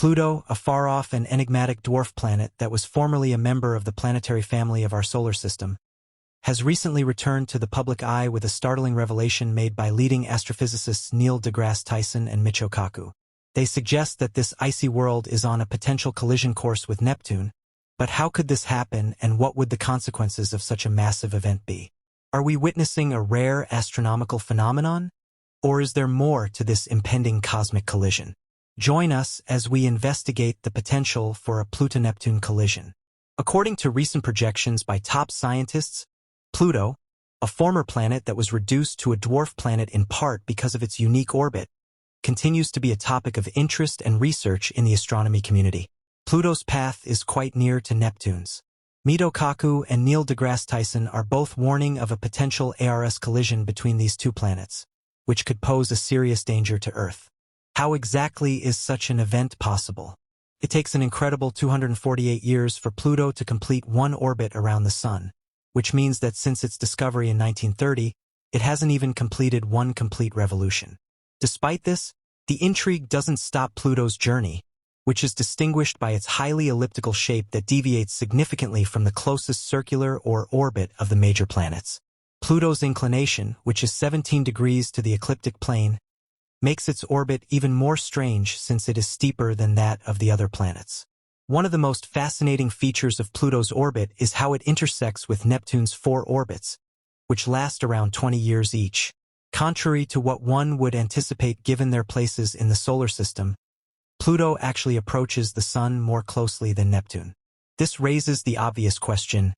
Pluto, a far-off and enigmatic dwarf planet that was formerly a member of the planetary family of our solar system, has recently returned to the public eye with a startling revelation made by leading astrophysicists Neil deGrasse Tyson and Michio Kaku. They suggest that this icy world is on a potential collision course with Neptune, but how could this happen and what would the consequences of such a massive event be? Are we witnessing a rare astronomical phenomenon? Or is there more to this impending cosmic collision? Join us as we investigate the potential for a Pluto-Neptune collision. According to recent projections by top scientists, Pluto, a former planet that was reduced to a dwarf planet in part because of its unique orbit, continues to be a topic of interest and research in the astronomy community. Pluto's path is quite near to Neptune's. Michio Kaku and Neil deGrasse Tyson are both warning of a potential ARS collision between these two planets, which could pose a serious danger to Earth. How exactly is such an event possible? It takes an incredible 248 years for Pluto to complete one orbit around the Sun, which means that since its discovery in 1930, it hasn't even completed one complete revolution. Despite this, the intrigue doesn't stop Pluto's journey, which is distinguished by its highly elliptical shape that deviates significantly from the closest circular or orbit of the major planets. Pluto's inclination, which is 17 degrees to the ecliptic plane, makes its orbit even more strange since it is steeper than that of the other planets. One of the most fascinating features of Pluto's orbit is how it intersects with Neptune's 4 orbits, which last around 20 years each. Contrary to what one would anticipate given their places in the solar system, Pluto actually approaches the Sun more closely than Neptune. This raises the obvious question: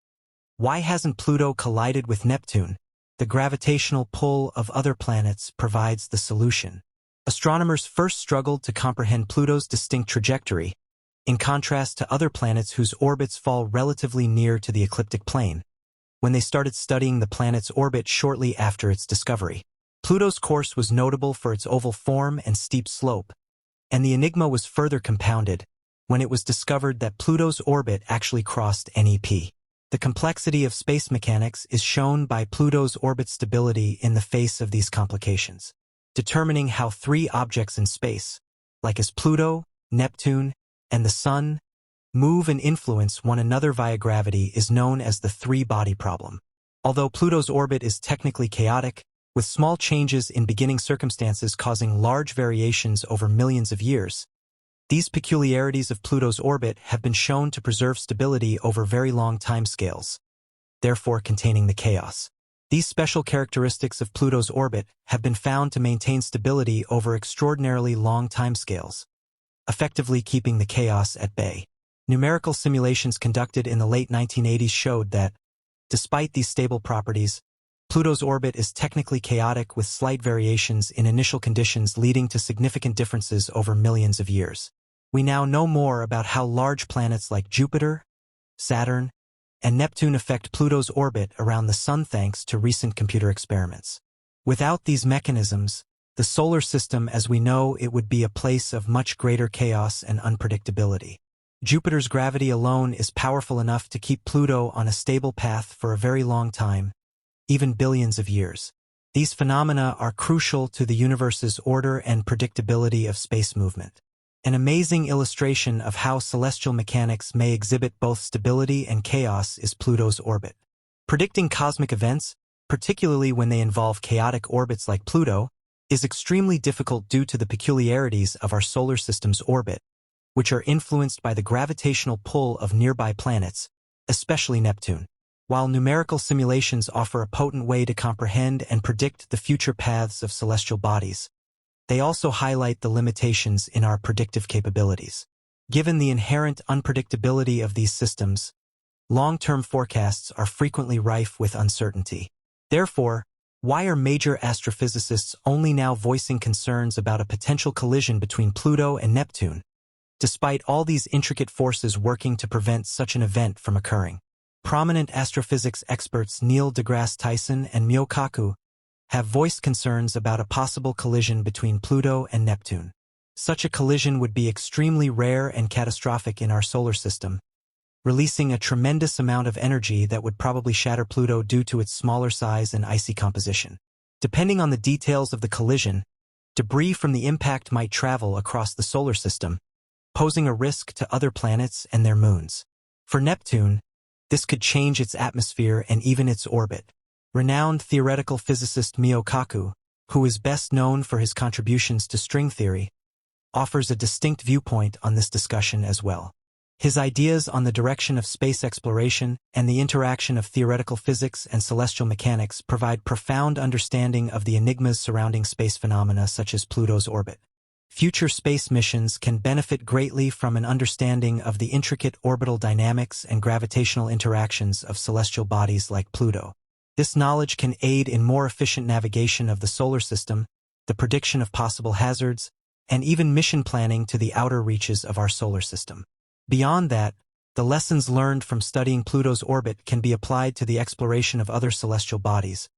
why hasn't Pluto collided with Neptune? The gravitational pull of other planets provides the solution. Astronomers first struggled to comprehend Pluto's distinct trajectory, in contrast to other planets whose orbits fall relatively near to the ecliptic plane, when they started studying the planet's orbit shortly after its discovery. Pluto's course was notable for its oval form and steep slope, and the enigma was further compounded when it was discovered that Pluto's orbit actually crossed NEP. The complexity of space mechanics is shown by Pluto's orbit stability in the face of these complications. Determining how 3 objects in space, like as Pluto, Neptune, and the Sun, move and influence one another via gravity is known as the 3-body problem. Although Pluto's orbit is technically chaotic, with small changes in beginning circumstances causing large variations over millions of years, these peculiarities of Pluto's orbit have been shown to preserve stability over very long timescales, therefore containing the chaos. These special characteristics of Pluto's orbit have been found to maintain stability over extraordinarily long timescales, effectively keeping the chaos at bay. Numerical simulations conducted in the late 1980s showed that, despite these stable properties, Pluto's orbit is technically chaotic with slight variations in initial conditions leading to significant differences over millions of years. We now know more about how large planets like Jupiter, Saturn, and Neptune affect Pluto's orbit around the Sun thanks to recent computer experiments. Without these mechanisms, the solar system as we know it would be a place of much greater chaos and unpredictability. Jupiter's gravity alone is powerful enough to keep Pluto on a stable path for a very long time, even billions of years. These phenomena are crucial to the universe's order and predictability of space movement. An amazing illustration of how celestial mechanics may exhibit both stability and chaos is Pluto's orbit. Predicting cosmic events, particularly when they involve chaotic orbits like Pluto, is extremely difficult due to the peculiarities of our solar system's orbit, which are influenced by the gravitational pull of nearby planets, especially Neptune. While numerical simulations offer a potent way to comprehend and predict the future paths of celestial bodies, they also highlight the limitations in our predictive capabilities. Given the inherent unpredictability of these systems, long-term forecasts are frequently rife with uncertainty. Therefore, why are major astrophysicists only now voicing concerns about a potential collision between Pluto and Neptune, despite all these intricate forces working to prevent such an event from occurring? Prominent astrophysics experts Neil deGrasse Tyson and Michio Kaku have voiced concerns about a possible collision between Pluto and Neptune. Such a collision would be extremely rare and catastrophic in our solar system, releasing a tremendous amount of energy that would probably shatter Pluto due to its smaller size and icy composition. Depending on the details of the collision, debris from the impact might travel across the solar system, posing a risk to other planets and their moons. For Neptune, this could change its atmosphere and even its orbit. Renowned theoretical physicist Mio Kaku, who is best known for his contributions to string theory, offers a distinct viewpoint on this discussion as well. His ideas on the direction of space exploration and the interaction of theoretical physics and celestial mechanics provide profound understanding of the enigmas surrounding space phenomena such as Pluto's orbit. Future space missions can benefit greatly from an understanding of the intricate orbital dynamics and gravitational interactions of celestial bodies like Pluto. This knowledge can aid in more efficient navigation of the solar system, the prediction of possible hazards, and even mission planning to the outer reaches of our solar system. Beyond that, the lessons learned from studying Pluto's orbit can be applied to the exploration of other celestial bodies,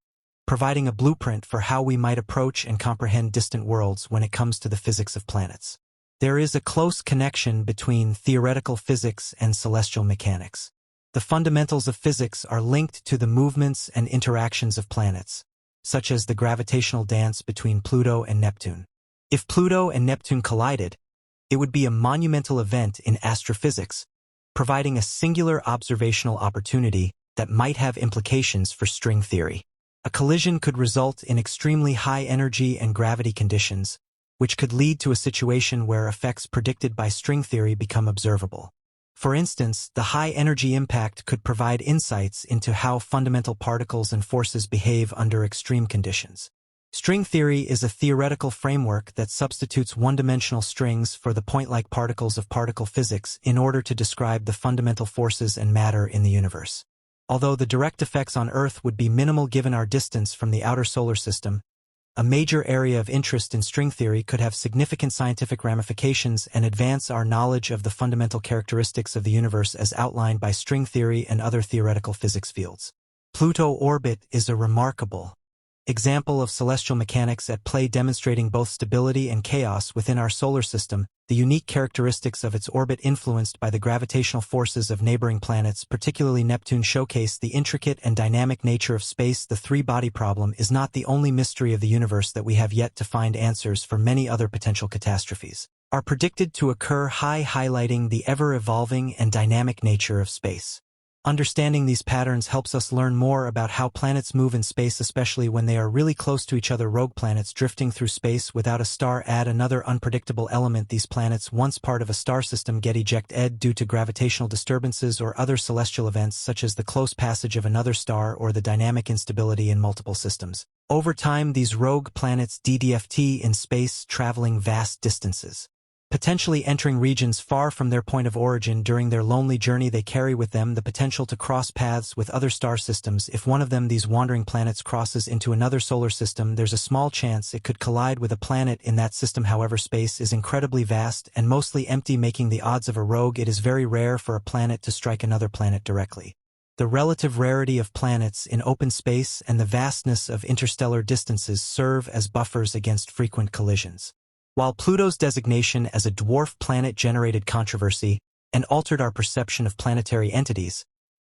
providing a blueprint for how we might approach and comprehend distant worlds when it comes to the physics of planets. There is a close connection between theoretical physics and celestial mechanics. The fundamentals of physics are linked to the movements and interactions of planets, such as the gravitational dance between Pluto and Neptune. If Pluto and Neptune collided, it would be a monumental event in astrophysics, providing a singular observational opportunity that might have implications for string theory. A collision could result in extremely high energy and gravity conditions, which could lead to a situation where effects predicted by string theory become observable. For instance, the high-energy impact could provide insights into how fundamental particles and forces behave under extreme conditions. String theory is a theoretical framework that substitutes one-dimensional strings for the point-like particles of particle physics in order to describe the fundamental forces and matter in the universe. Although the direct effects on Earth would be minimal given our distance from the outer solar system, a major area of interest in string theory could have significant scientific ramifications and advance our knowledge of the fundamental characteristics of the universe as outlined by string theory and other theoretical physics fields. Pluto orbit is a remarkable example of celestial mechanics at play, demonstrating both stability and chaos within our solar system. The unique characteristics of its orbit influenced by the gravitational forces of neighboring planets, particularly Neptune, showcase the intricate and dynamic nature of space. The three-body problem is not the only mystery of the universe that we have yet to find answers for. Many other potential catastrophes are predicted to occur, highlighting the ever-evolving and dynamic nature of space. Understanding these patterns helps us learn more about how planets move in space, especially when they are really close to each other. Rogue planets drifting through space without a star add another unpredictable element. These planets, once part of a star system, get ejected due to gravitational disturbances or other celestial events such as the close passage of another star or the dynamic instability in multiple systems. Over time, these rogue planets DDFT in space, traveling vast distances, potentially entering regions far from their point of origin. During their lonely journey, they carry with them the potential to cross paths with other star systems. If one of these wandering planets crosses into another solar system, there's a small chance it could collide with a planet in that system. However, space is incredibly vast and mostly empty, making the odds of a rogue. It is very rare for a planet to strike another planet directly. The relative rarity of planets in open space and the vastness of interstellar distances serve as buffers against frequent collisions. While Pluto's designation as a dwarf planet generated controversy and altered our perception of planetary entities,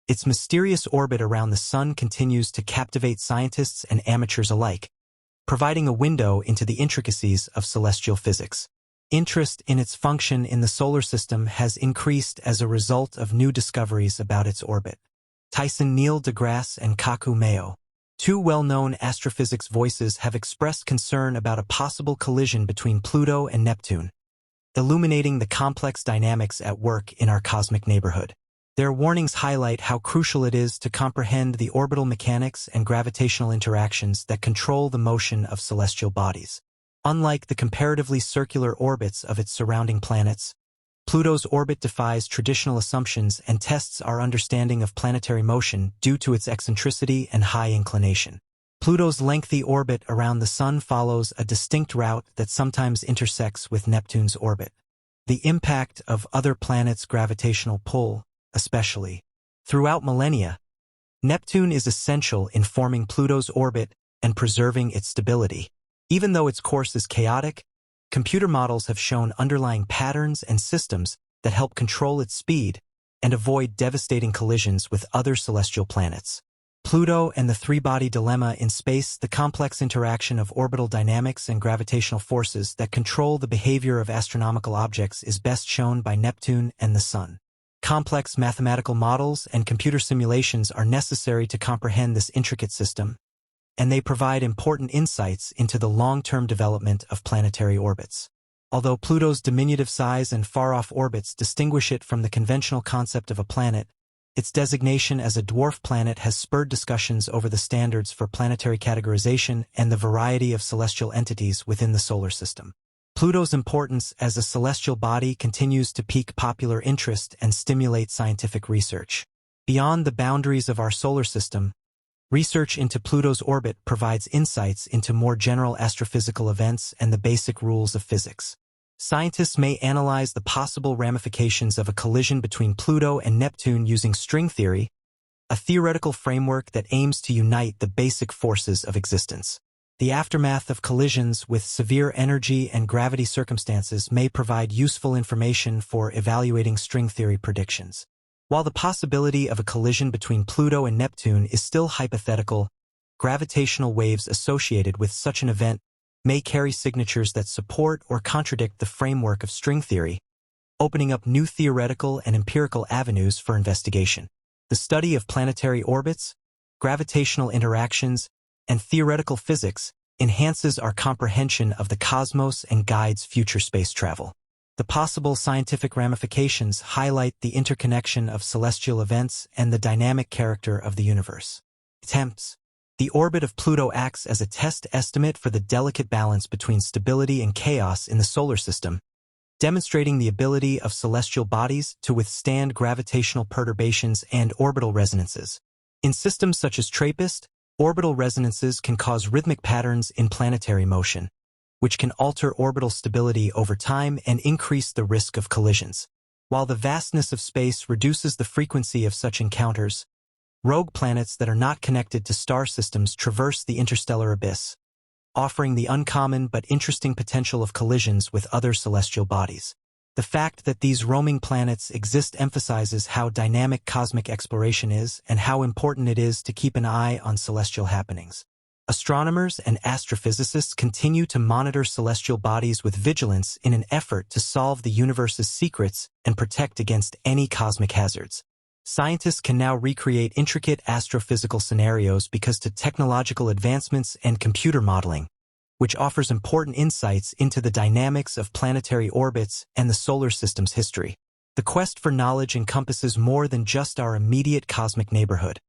its mysterious orbit around the Sun continues to captivate scientists and amateurs alike, providing a window into the intricacies of celestial physics. Interest in its function in the solar system has increased as a result of new discoveries about its orbit. Tyson, Neil deGrasse, and Kaku Mayo, two well-known astrophysics voices, have expressed concern about a possible collision between Pluto and Neptune, illuminating the complex dynamics at work in our cosmic neighborhood. Their warnings highlight how crucial it is to comprehend the orbital mechanics and gravitational interactions that control the motion of celestial bodies. Unlike the comparatively circular orbits of its surrounding planets, Pluto's orbit defies traditional assumptions and tests our understanding of planetary motion due to its eccentricity and high inclination. Pluto's lengthy orbit around the Sun follows a distinct route that sometimes intersects with Neptune's orbit. The impact of other planets' gravitational pull, especially throughout millennia, Neptune is essential in forming Pluto's orbit and preserving its stability. Even though its course is chaotic, computer models have shown underlying patterns and systems that help control its speed and avoid devastating collisions with other celestial planets. Pluto and the three-body dilemma in space, the complex interaction of orbital dynamics and gravitational forces that control the behavior of astronomical objects is best shown by Neptune and the Sun. Complex mathematical models and computer simulations are necessary to comprehend this intricate system, and they provide important insights into the long-term development of planetary orbits. Although Pluto's diminutive size and far-off orbits distinguish it from the conventional concept of a planet, its designation as a dwarf planet has spurred discussions over the standards for planetary categorization and the variety of celestial entities within the solar system. Pluto's importance as a celestial body continues to pique popular interest and stimulate scientific research. Beyond the boundaries of our solar system, research into Pluto's orbit provides insights into more general astrophysical events and the basic rules of physics. Scientists may analyze the possible ramifications of a collision between Pluto and Neptune using string theory, a theoretical framework that aims to unite the basic forces of existence. The aftermath of collisions with severe energy and gravity circumstances may provide useful information for evaluating string theory predictions. While the possibility of a collision between Pluto and Neptune is still hypothetical, gravitational waves associated with such an event may carry signatures that support or contradict the framework of string theory, opening up new theoretical and empirical avenues for investigation. The study of planetary orbits, gravitational interactions, and theoretical physics enhances our comprehension of the cosmos and guides future space travel. The possible scientific ramifications highlight the interconnection of celestial events and the dynamic character of the universe. Attempts. The orbit of Pluto acts as a test estimate for the delicate balance between stability and chaos in the solar system, demonstrating the ability of celestial bodies to withstand gravitational perturbations and orbital resonances. In systems such as TRAPPIST, orbital resonances can cause rhythmic patterns in planetary motion, which can alter orbital stability over time and increase the risk of collisions. While the vastness of space reduces the frequency of such encounters, rogue planets that are not connected to star systems traverse the interstellar abyss, offering the uncommon but interesting potential of collisions with other celestial bodies. The fact that these roaming planets exist emphasizes how dynamic cosmic exploration is and how important it is to keep an eye on celestial happenings. Astronomers and astrophysicists continue to monitor celestial bodies with vigilance in an effort to solve the universe's secrets and protect against any cosmic hazards. Scientists can now recreate intricate astrophysical scenarios because of technological advancements and computer modeling, which offers important insights into the dynamics of planetary orbits and the solar system's history. The quest for knowledge encompasses more than just our immediate cosmic neighborhood.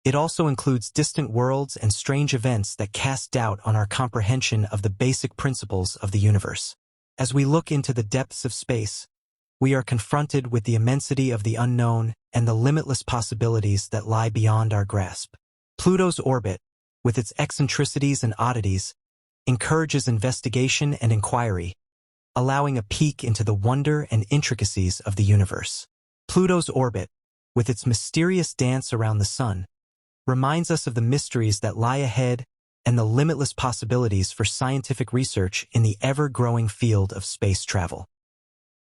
It also includes distant worlds and strange events that cast doubt on our comprehension of the basic principles of the universe. As we look into the depths of space, we are confronted with the immensity of the unknown and the limitless possibilities that lie beyond our grasp. Pluto's orbit, with its eccentricities and oddities, encourages investigation and inquiry, allowing a peek into the wonder and intricacies of the universe. Pluto's orbit, with its mysterious dance around the Sun, reminds us of the mysteries that lie ahead and the limitless possibilities for scientific research in the ever-growing field of space travel.